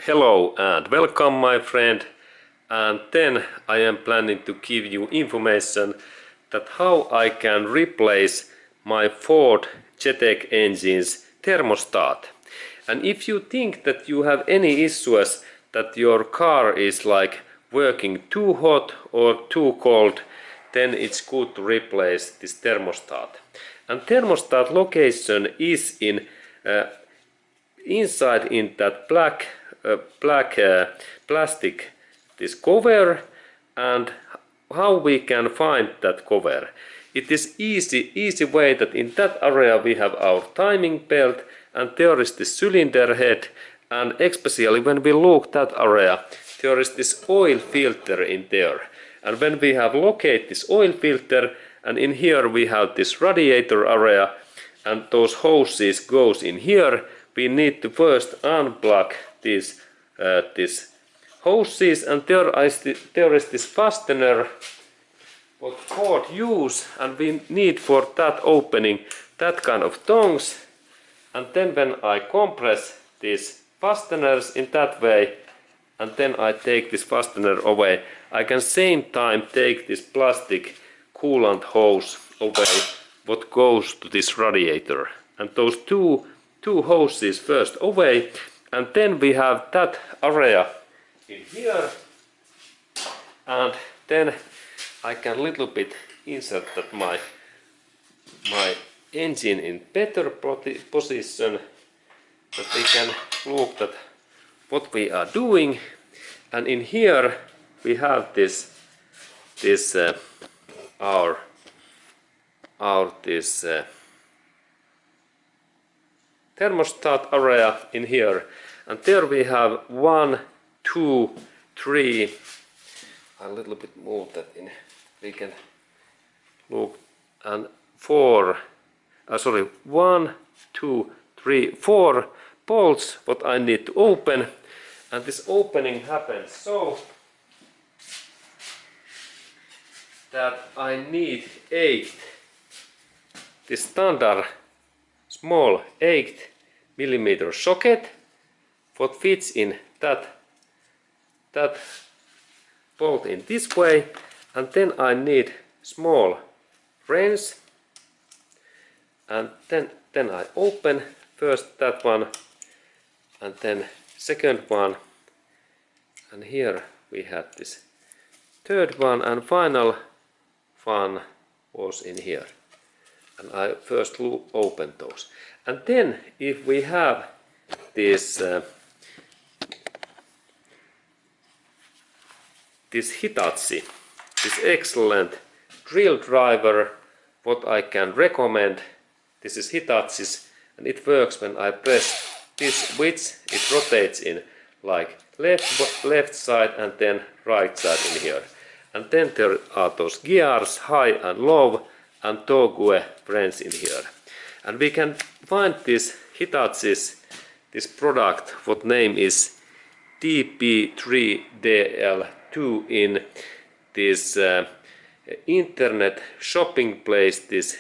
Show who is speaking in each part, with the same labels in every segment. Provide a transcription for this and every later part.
Speaker 1: Hello and welcome my friend, and then I am planning to give you information that how I can replace my Ford Zetec engine's thermostat. And if you think that you have any issues that your car is like working too hot or too cold, then it's good to replace this thermostat. And thermostat location is in inside in that black plastic this cover. And how we can find that cover? It is easy way that in that area we have our timing belt, and there is this cylinder head, and especially when we look that area there is this oil filter in there. And when we have located this oil filter, and in here we have this radiator area, and those hoses goes in here, we need to first unplug this hoses, and there is this fastener what Ford use, and we need for that opening that kind of tongs. And then when I compress these fasteners in that way, and then I take this fastener away, I can same time take this plastic coolant hose away what goes to this radiator. And those two hoses first away, and then we have that area in here, and then I can little bit insert that my engine in better position, that we can look at what we are doing. And in here we have this our thermostat area in here, and there we have 1, 2, 3. A little bit move that in. We can look, and 4. Sorry, 1, 2, 3, 4 bolts what I need to open, and this opening happens so that I need 8 this standard small 8mm socket what fits in that bolt in this way, and then I need small wrench, and then I open first that one, and then second one, and here we had this third one, and final one was in here. And I first open those, and then if we have this Hitachi, this excellent drill driver what I can recommend. This is Hitachi's, and it works when I press this switch, it rotates in like left side and then right side in here. And then there are those gears, high and low, and toggle wrench in here. And we can find this Hitachi's this product what name is TP3DL2 in this internet shopping place, this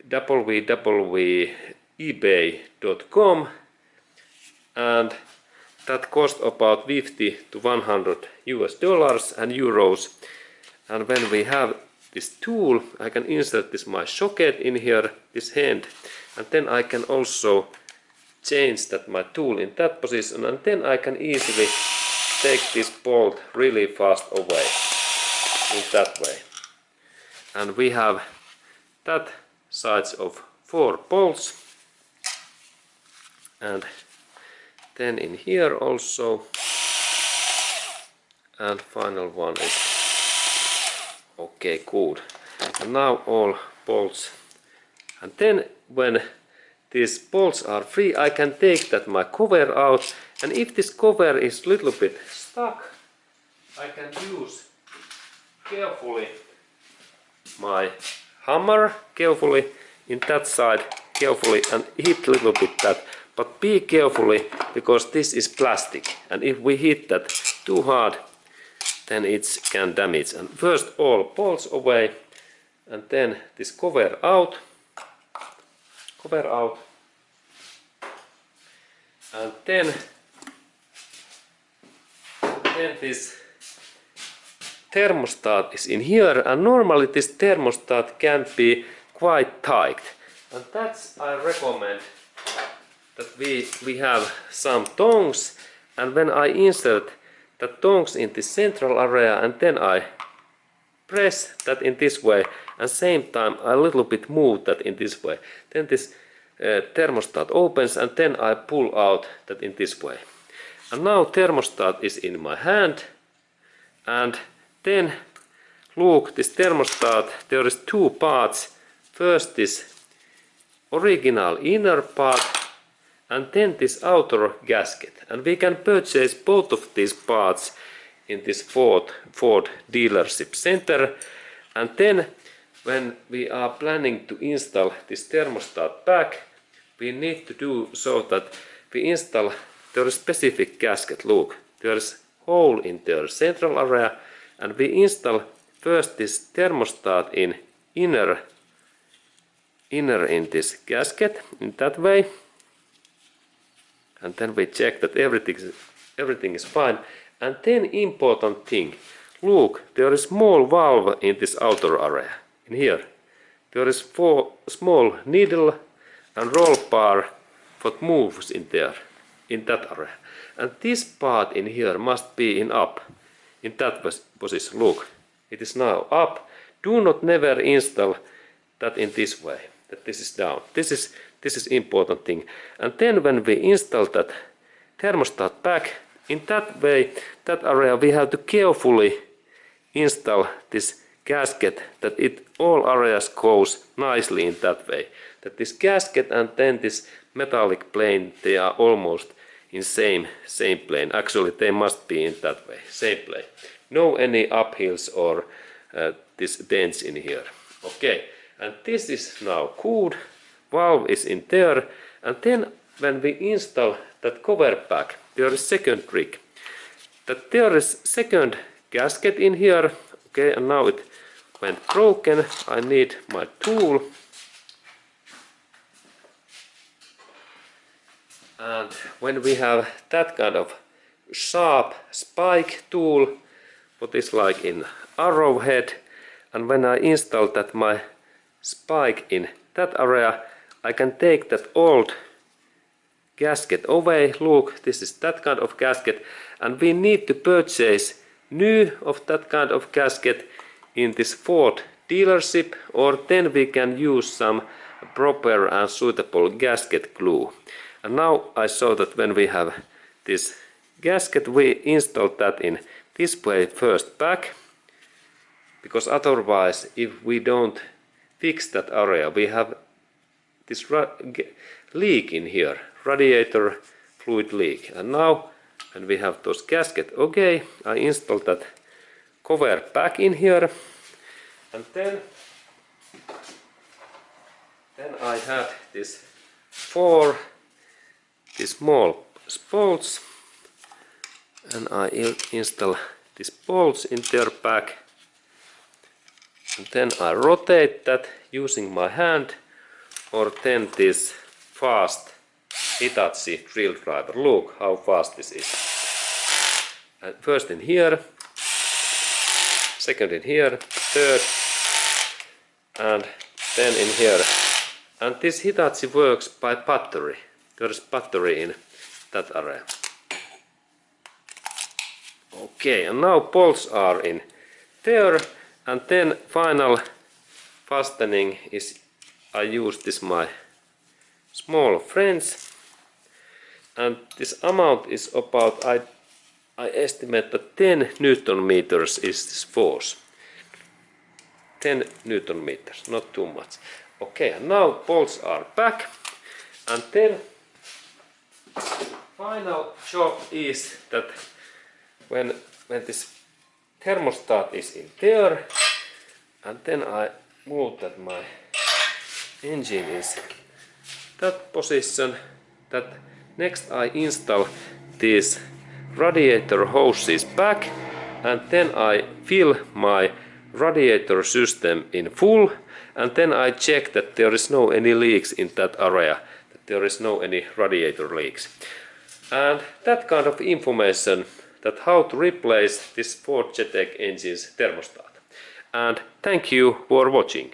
Speaker 1: www.ebay.com, and that cost about 50 to 100 US dollars and euros. And when we have this tool, I can insert this my socket in here, this hand, and then I can also change that my tool in that position, and then I can easily take this bolt really fast away in that way. And we have that size of 4 bolts, and then in here also, and final one is okay, good. And now all bolts, and then when these bolts are free, I can take that my cover out, and if this cover is little bit stuck, I can use carefully my hammer carefully in that side carefully and hit little bit that, but be carefully because this is plastic, and if we hit that too hard then it can damage. And first all bolts away, and then this cover out, and then then this thermostat is in here, and normally this thermostat can be quite tight, and that's I recommend that we have some tongs, and when I insert the tongs in the central area and then I press that in this way, and same time I a little bit move that in this way, then this thermostat opens, and then I pull out that in this way. And now thermostat is in my hand, and then look, this thermostat, there is two parts. First this original inner part, and then this outer gasket. And we can purchase both of these parts in this Ford dealership center. And then when we are planning to install this thermostat back, we need to do so that we install the specific gasket. Look, there is hole in the central area, and we install first this thermostat in inner in this gasket in that way, and then we check that everything is fine. And then important thing, look, there is small valve in this outer area. In here there is 4 small needle and roll bar what moves in there, in that area, and this part in here must be in up, in that position. Look, it is now up. Do not never install that in this way, that this is down. This is important thing. And then when we install that thermostat back in that way, that area, we have to carefully install this gasket, that it all areas goes nicely in that way, that this gasket and then this metallic plane, they are almost in same plane. Actually they must be in that way, same plane. No any uphills or this dents in here. Okay, and this is now cooled, valve is in there, and then when we install that cover back, there is second trick, that there is second gasket in here. Okay, and now it went broken. I need my tool, and when we have that kind of sharp spike tool, what is like in arrowhead, and when I install that my spike in that area, I can take that old gasket away. Look, this is that kind of gasket, and we need to purchase new of that kind of gasket in this Ford dealership, or then we can use some proper and suitable gasket glue. And now I saw that when we have this gasket, we install that in this way first back, because otherwise if we don't fix that area, we have this leak in here, radiator fluid leak. And now when we have those gasket, okay, I install that cover back in here, and then I had this 4 these small bolts, and I install these bolts in their back, and then I rotate that using my hand, or then this fast Hitachi drill driver. Look how fast this is. And first in here, second in here, third, and then in here. And this Hitachi works by battery. There is battery in that area. Okay, and now bolts are in there, and then final fastening is I use this my small wrench, and this amount is about I estimate that 10 Newton meters is this force. 10 Newton meters, not too much. Okay, and now bolts are back, and then final job is that when this thermostat is in there, and then I move that my engine is that position, that next I install these radiator hoses back, and then I fill my radiator system in full, and then I check that there is no any leaks in that area, that there is no any radiator leaks. And that kind of information that how to replace this Ford Zetec engine's thermostat. And thank you for watching.